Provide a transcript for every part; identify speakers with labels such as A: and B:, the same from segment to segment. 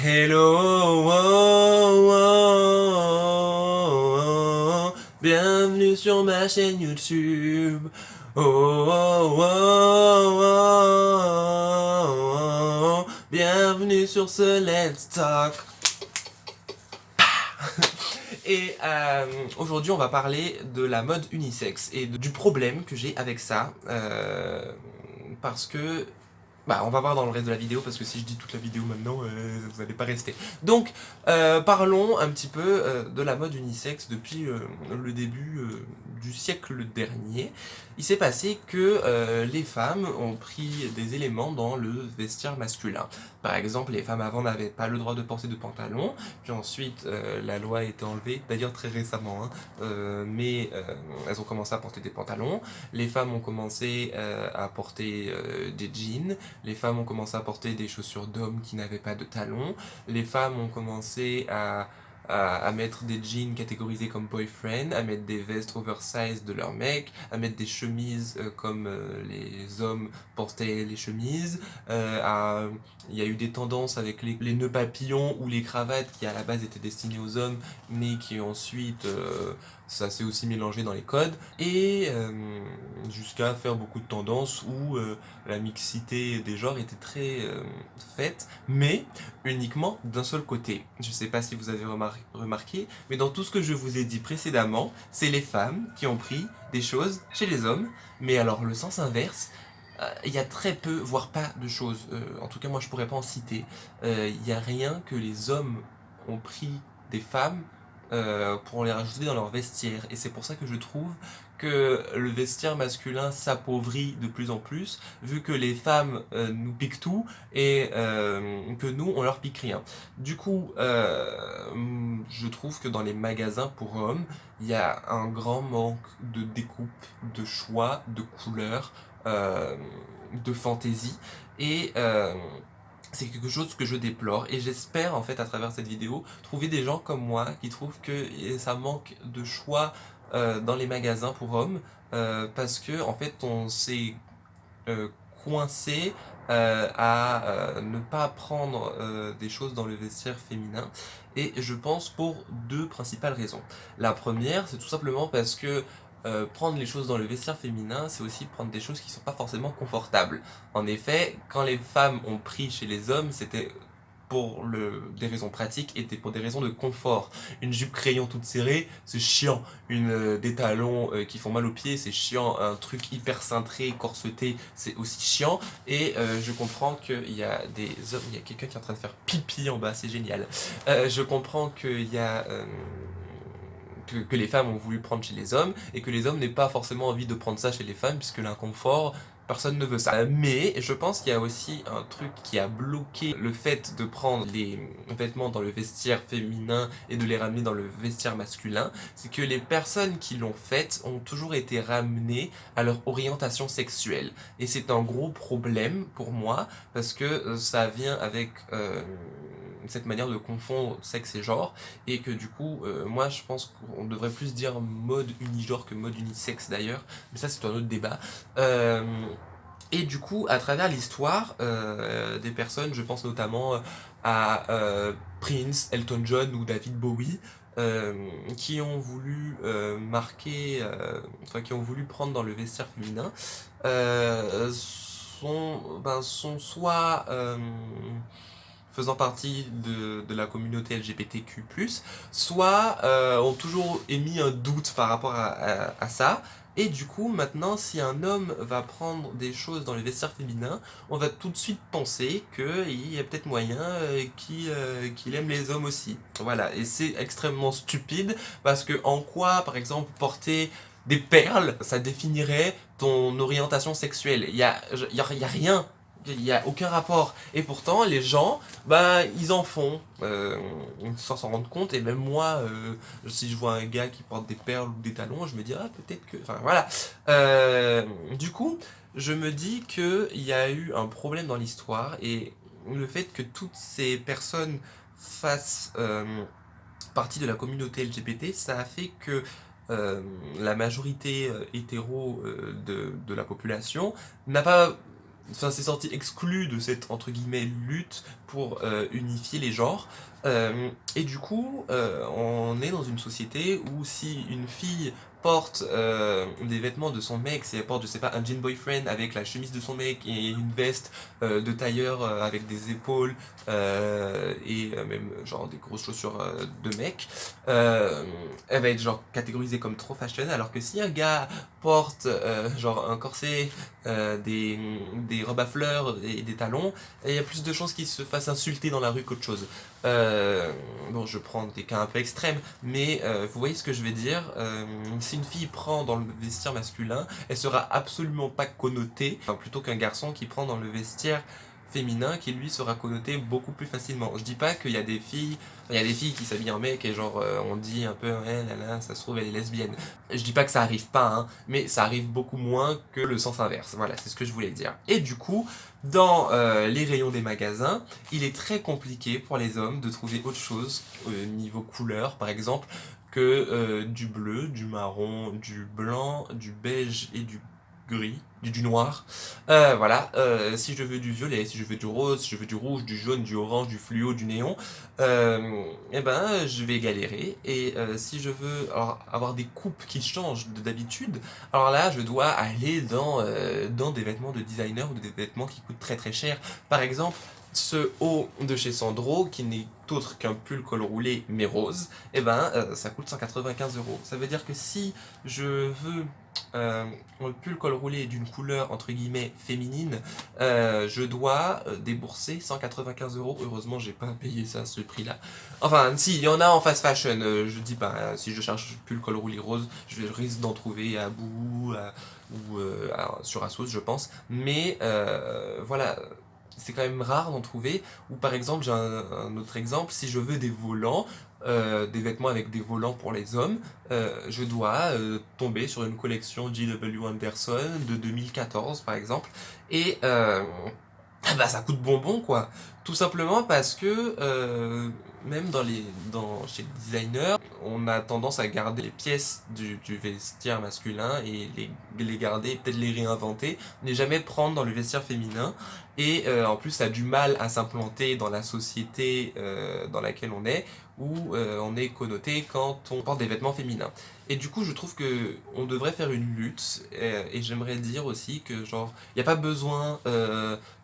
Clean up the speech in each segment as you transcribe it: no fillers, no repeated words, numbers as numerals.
A: Hello, oh, oh, oh, bienvenue sur ma chaîne YouTube. Oh, oh, oh, oh, oh, bienvenue sur ce Let's Talk. Et aujourd'hui, on va parler de la mode unisexe et du problème que j'ai avec ça. Parce que on va voir dans le reste de la vidéo, parce que si je dis toute la vidéo maintenant, vous n'allez pas rester. Donc, parlons un petit peu de la mode unisexe depuis le début du siècle dernier. Il s'est passé que les femmes ont pris des éléments dans le vestiaire masculin. Par exemple, les femmes avant n'avaient pas le droit de porter de pantalon, puis ensuite la loi a été enlevée, d'ailleurs très récemment, hein, mais elles ont commencé à porter des pantalons. Les femmes ont commencé à porter des jeans. Les femmes ont commencé à porter des chaussures d'hommes qui n'avaient pas de talons. Les femmes ont commencé à mettre des jeans catégorisés comme boyfriend, à mettre des vestes oversize de leurs mecs, à mettre des chemises comme les hommes portaient les chemises. Il y a eu des tendances avec les nœuds papillons ou les cravates qui à la base étaient destinées aux hommes, mais qui ensuite ça s'est aussi mélangé dans les codes. Et jusqu'à faire beaucoup de tendances où la mixité des genres était très faite, mais uniquement d'un seul côté. Je ne sais pas si vous avez remarqué, mais dans tout ce que je vous ai dit précédemment, c'est les femmes qui ont pris des choses chez les hommes, mais alors le sens inverse, il y a très peu, voire pas de choses, en tout cas moi je pourrais pas en citer, il n'y a rien que les hommes ont pris des femmes pour les rajouter dans leur vestiaire. Et c'est pour ça que je trouve que le vestiaire masculin s'appauvrit de plus en plus, vu que les femmes nous piquent tout et que nous, on leur pique rien. Du coup, je trouve que dans les magasins pour hommes, il y a un grand manque de découpe, de choix, de couleurs, euh, de fantaisie. Et c'est quelque chose que je déplore et j'espère en fait à travers cette vidéo trouver des gens comme moi qui trouvent que ça manque de choix dans les magasins pour hommes parce que en fait on s'est euh, coincé à ne pas prendre des choses dans le vestiaire féminin et je pense pour deux principales raisons. La première, c'est tout simplement parce que prendre les choses dans le vestiaire féminin, c'est aussi prendre des choses qui sont pas forcément confortables. En effet, quand les femmes ont pris chez les hommes, c'était pour des raisons pratiques et pour des raisons de confort. Une jupe crayon toute serrée, c'est chiant. Des talons qui font mal aux pieds, c'est chiant. Un truc hyper cintré, corseté, c'est aussi chiant. Et je comprends qu'il y a des hommes, il y a quelqu'un qui est en train de faire pipi en bas, c'est génial. Je comprends qu'il y a que les femmes ont voulu prendre chez les hommes et que les hommes n'aient pas forcément envie de prendre ça chez les femmes puisque l'inconfort, personne ne veut ça. Mais je pense qu'il y a aussi un truc qui a bloqué le fait de prendre les vêtements dans le vestiaire féminin et de les ramener dans le vestiaire masculin, c'est que les personnes qui l'ont fait ont toujours été ramenées à leur orientation sexuelle. Et c'est un gros problème pour moi parce que ça vient avec cette manière de confondre sexe et genre et que du coup moi je pense qu'on devrait plus dire mode unigenre que mode unisexe d'ailleurs, mais ça c'est un autre débat. Euh, et du coup, à travers l'histoire des personnes, je pense notamment à Prince, Elton John ou David Bowie, euh, qui ont voulu qui ont voulu prendre dans le vestiaire féminin, sont soit faisant partie de la communauté LGBTQ+, soit ont toujours émis un doute par rapport à ça. Et du coup, maintenant, si un homme va prendre des choses dans le vestiaire féminin, on va tout de suite penser qu'il y a peut-être moyen qu'il aime les hommes aussi. Voilà, et c'est extrêmement stupide, parce que en quoi, par exemple, porter des perles, ça définirait ton orientation sexuelle. Il y a rien. Il n'y a aucun rapport. Et pourtant, les gens, ils en font sans s'en rendre compte. Et même moi, si je vois un gars qui porte des perles ou des talons, je me dis, ah, peut-être que. Enfin, voilà. Du coup, je me dis qu'il y a eu un problème dans l'histoire et le fait que toutes ces personnes fassent partie de la communauté LGBT, ça a fait que la majorité hétéro de la population n'a pas enfin c'est sorti exclu de cette entre guillemets lutte pour unifier les genres. Et du coup, on est dans une société où si une fille porte des vêtements de son mec, si elle porte, je sais pas, un jean boyfriend avec la chemise de son mec et une veste de tailleur avec des épaules même genre des grosses chaussures de mec, elle va être genre catégorisée comme trop fashion, alors que si un gars porte genre un corset, des robes à fleurs et des talons, il y a plus de chances qu'il se fasse insulter dans la rue qu'autre chose. Bon, je prends des cas un peu extrêmes, mais vous voyez ce que je vais dire. Si une fille prend dans le vestiaire masculin, elle sera absolument pas connotée, enfin, plutôt qu'un garçon qui prend dans le vestiaire féminin, qui lui sera connoté beaucoup plus facilement. Je dis pas qu'il y a des filles, il y a des filles qui s'habillent en mec et genre on dit un peu ouais là là ça se trouve elle est lesbienne. Je dis pas que ça arrive pas hein, mais ça arrive beaucoup moins que le sens inverse. Voilà, c'est ce que je voulais dire. Et du coup, dans les rayons des magasins, il est très compliqué pour les hommes de trouver autre chose niveau couleur par exemple que du bleu, du marron, du blanc, du beige et du gris, du noir. Voilà, si je veux du violet, si je veux du rose, si je veux du rouge, du jaune, du orange, du fluo, du néon, eh ben je vais galérer. Et si je veux alors, avoir des coupes qui changent d'habitude, alors là je dois aller dans des vêtements de designer ou des vêtements qui coûtent très très cher. Par exemple, ce haut de chez Sandro, qui n'est autre qu'un pull col roulé mais rose, eh ben ça coûte 195 €. Ça veut dire que si je veux le pull col roulé d'une couleur entre guillemets féminine, je dois débourser 195 €. Heureusement, j'ai pas payé ça à ce prix-là. Enfin, si, il y en a en fast fashion, je dis pas, si je cherche pull col roulé rose, je risque d'en trouver à Boo ou sur Asos, je pense. Mais voilà, c'est quand même rare d'en trouver. Ou par exemple, j'ai un autre exemple, si je veux des volants, des vêtements avec des volants pour les hommes, je dois tomber sur une collection J.W. Anderson de 2014 par exemple, et bah ça coûte bonbon quoi. Tout simplement parce que même chez les designers, on a tendance à garder les pièces du vestiaire masculin et les garder, peut-être les réinventer, ne jamais prendre dans le vestiaire féminin. Et en plus, ça a du mal à s'implanter dans la société dans laquelle on est, où on est connoté quand on porte des vêtements féminins. Et du coup, je trouve que on devrait faire une lutte, et j'aimerais dire aussi que genre, il n'y a pas besoin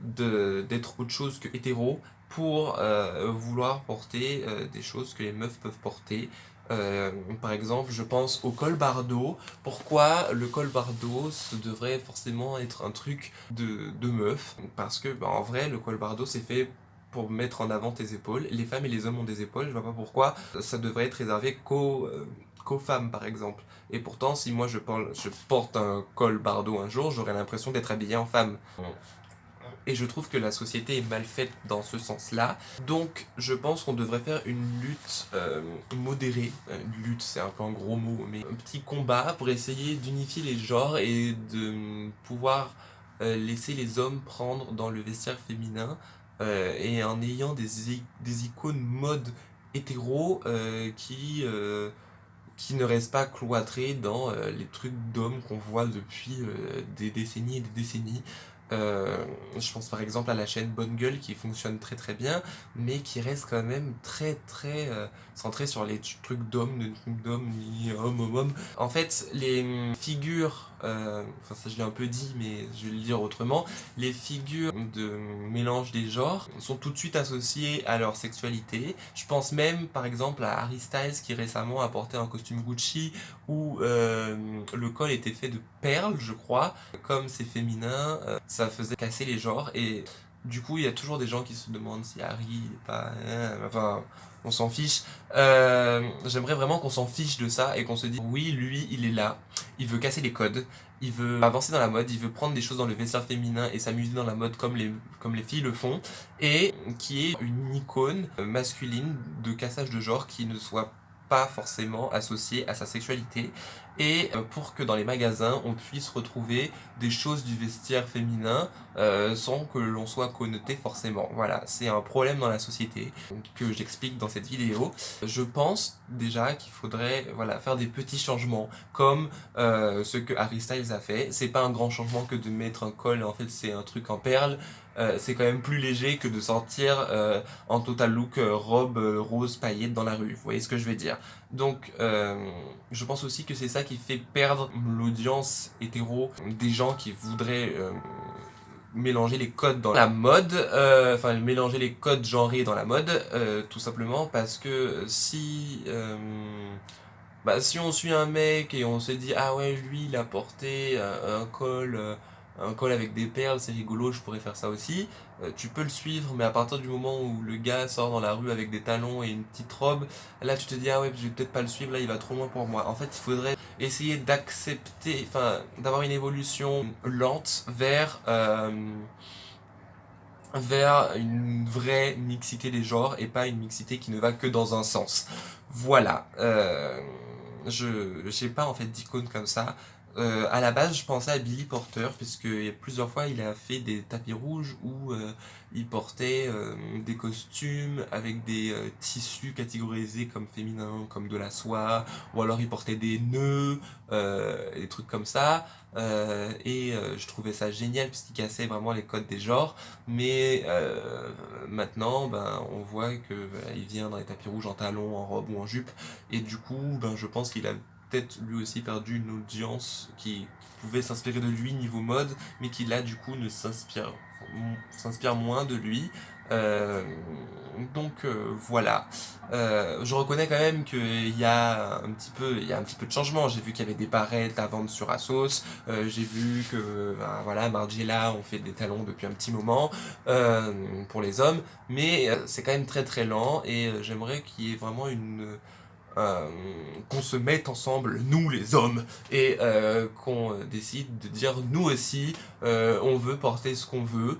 A: d'être autre chose que hétéro pour vouloir porter des choses que les meufs peuvent porter. Par exemple, je pense au col bardeau. Pourquoi le col bardeau ce devrait forcément être un truc de meuf? Parce que, bah, en vrai, le col bardeau c'est fait pour mettre en avant tes épaules. Les femmes et les hommes ont des épaules, je vois pas pourquoi ça devrait être réservé qu'aux femmes par exemple. Et pourtant, si moi je porte un col bardeau un jour, j'aurais l'impression d'être habillé en femme. Et je trouve que la société est mal faite dans ce sens-là. Donc je pense qu'on devrait faire une lutte modérée. Une lutte, c'est un peu un gros mot, mais un petit combat pour essayer d'unifier les genres et de pouvoir laisser les hommes prendre dans le vestiaire féminin et en ayant des icônes mode hétéro qui ne restent pas cloîtrées dans les trucs d'hommes qu'on voit depuis des décennies et des décennies. Je pense par exemple à la chaîne Bonne Gueule qui fonctionne très très bien, mais qui reste quand même très très centrée sur les trucs d'hommes, de trucs d'hommes, ni homme, homme, homme. En fait, les figures, enfin ça je l'ai un peu dit, mais je vais le dire autrement, les figures de mélange des genres sont tout de suite associées à leur sexualité. Je pense même par exemple à Harry Styles qui récemment a porté un costume Gucci où le col était fait de perles, je crois. Comme c'est féminin, ça faisait casser les genres. Et du coup, il y a toujours des gens qui se demandent si Harry est pas. Enfin, on s'en fiche. J'aimerais vraiment qu'on s'en fiche de ça et qu'on se dise oui, lui, il est là. Il veut casser les codes. Il veut avancer dans la mode, il veut prendre des choses dans le vestiaire féminin et s'amuser dans la mode comme les filles le font, et qui est une icône masculine de cassage de genre qui ne soit pas forcément associée à sa sexualité. et pour que dans les magasins on puisse retrouver des choses du vestiaire féminin sans que l'on soit connoté forcément. Voilà, c'est un problème dans la société que j'explique dans cette vidéo. Je pense déjà qu'il faudrait voilà, faire des petits changements comme ce que Harry Styles a fait. C'est pas un grand changement que de mettre un col, en fait c'est un truc en perles. C'est quand même plus léger que de sortir en total look robe rose paillette dans la rue. Vous voyez ce que je veux dire? Donc je pense aussi que c'est ça qui fait perdre l'audience hétéro des gens qui voudraient mélanger les codes dans la mode, enfin mélanger les codes genrés dans la mode, tout simplement parce que si on suit un mec et on se dit ah ouais lui il a porté un col avec des perles, c'est rigolo, je pourrais faire ça aussi, tu peux le suivre, mais à partir du moment où le gars sort dans la rue avec des talons et une petite robe, là tu te dis ah ouais je vais peut-être pas le suivre, là il va trop loin pour moi. En fait il faudrait essayer d'accepter, enfin d'avoir une évolution lente vers une vraie mixité des genres et pas une mixité qui ne va que dans un sens. Voilà. Je j'ai pas en fait d'icône comme ça. À la base, je pensais à Billy Porter, puisque plusieurs fois il a fait des tapis rouges où il portait des costumes avec des tissus catégorisés comme féminins, comme de la soie, ou alors il portait des nœuds, des trucs comme ça. Je trouvais ça génial puisqu'il cassait vraiment les codes des genres. Mais maintenant, ben, on voit que il vient dans les tapis rouges en talons, en robe ou en jupe, et du coup, ben, je pense qu'il a peut-être lui aussi perdu une audience qui pouvait s'inspirer de lui niveau mode, mais qui là du coup ne s'inspire moins de lui. Euh, voilà. Je reconnais quand même qu'il y a il y a un petit peu de changement. J'ai vu qu'il y avait des barrettes à vendre sur Asos. J'ai vu que ben, voilà, Margiela ont fait des talons depuis un petit moment pour les hommes, mais c'est quand même très très lent et j'aimerais qu'il y ait vraiment euh, qu'on se mette ensemble, nous les hommes, et qu'on décide de dire nous aussi, on veut porter ce qu'on veut,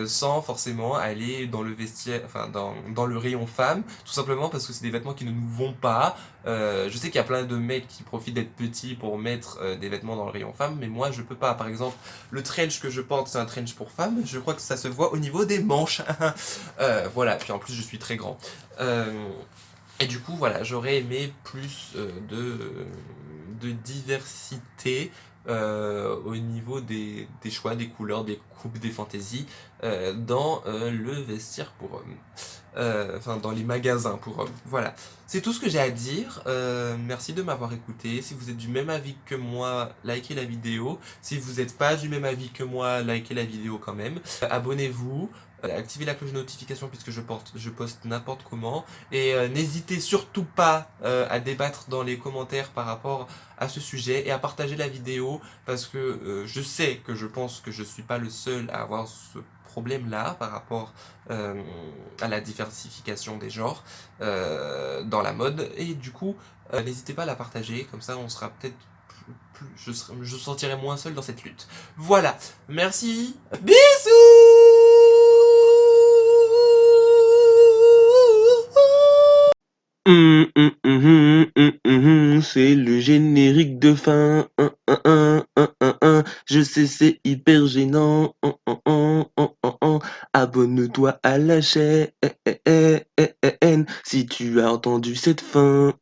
A: sans forcément aller dans le vestiaire, enfin dans le rayon femme, tout simplement parce que c'est des vêtements qui ne nous vont pas. Je sais qu'il y a plein de mecs qui profitent d'être petits pour mettre des vêtements dans le rayon femme, mais moi je peux pas. Par exemple, le trench que je porte, c'est un trench pour femme, je crois que ça se voit au niveau des manches. Voilà, puis en plus je suis très grand. Euh, et du coup, voilà, j'aurais aimé plus de diversité au niveau des choix, des couleurs, des coupes, des fantaisies dans le vestiaire pour hommes. Enfin, dans les magasins pour hommes. Voilà. C'est tout ce que j'ai à dire. Merci de m'avoir écouté. Si vous êtes du même avis que moi, likez la vidéo. Si vous n'êtes pas du même avis que moi, likez la vidéo quand même. Abonnez-vous. Activez la cloche de notification puisque je poste n'importe comment. Et n'hésitez surtout pas à débattre dans les commentaires par rapport à ce sujet et à partager la vidéo parce que je sais que je pense que je suis pas le seul à avoir ce problème là par rapport à la diversification des genres dans la mode et du coup n'hésitez pas à la partager comme ça on sera peut-être je sentirai moins seul dans cette lutte. Voilà, merci, bisous.
B: C'est le générique de fin. Je sais, c'est hyper gênant. Abonne-toi à la chaîne si tu as entendu cette fin.